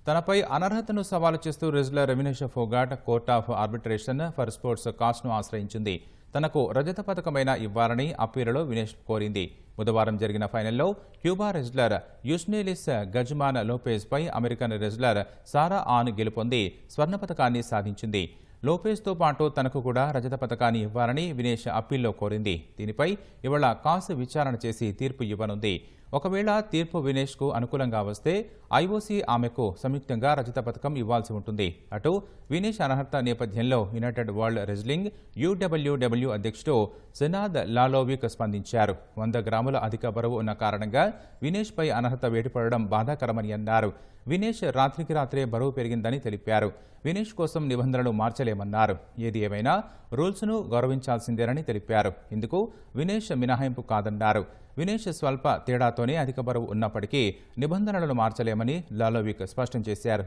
తనపై అనర్హతను సవాలు చేస్తూ wrestler Vinesh Phogat court of arbitration for sports కాస్ట్ను ఆశ్రయించింది. తనకు రజత పథకమైన ఇవ్వాలని అప్పీలులో వినేష్ కోరింది. బుధవారం జరిగిన ఫైనల్లో క్యూబా రెజ్లర్ యుస్నేలిస్ గజ్మాన్ లోపేజ్పై అమెరికన్ రెజ్లర్ సారా ఆన్ గెలుపొంది స్వర్ణ పథకాన్ని సాధించింది. లోపేజ్తో పాటు తనకు కూడా రజత పథకాన్ని ఇవ్వాలని వినేష్ అప్పీల్లో కోరింది. దీనిపై ఇవాళ కాసు విచారణ చేసి తీర్పు ఇవ్వనుంది. ఒకవేళ తీర్పు వినేష్కు అనుకూలంగా వస్తే ఐఓసీ ఆమెకు సంయుక్తంగా రజత పథకం ఇవ్వాల్సి ఉంటుంది. అటు వినేష్ అనర్హత నేపథ్యంలో యునైటెడ్ వరల్డ్ రెజ్లింగ్ UWW అధ్యక్షుడు సెనాద్ లాలోవిక్ స్పందించారు. 100 గ్రాముల అధిక బరువు ఉన్న కారణంగా వినేష్పై అనర్హత వేటుపడడం బాధాకరమని అన్నారు. వినేష్ రాత్రికి రాత్రే బరువు పెరిగిందని తెలిపారు. వినేష్ కోసం నిబంధనలు మార్చలేమన్నారు. ఏది ఏమైనా రూల్స్ను గౌరవించాల్సిందేనని తెలిపారు. ఇందుకు వినేష్ మినహాయింపు కాదన్నారు. వినేష్ స్వల్ప తేడాతోనే అధిక బరువు ఉన్నప్పటికీ నిబంధనలను మార్చలేమని లాలోవిక్ స్పష్టం చేశారు.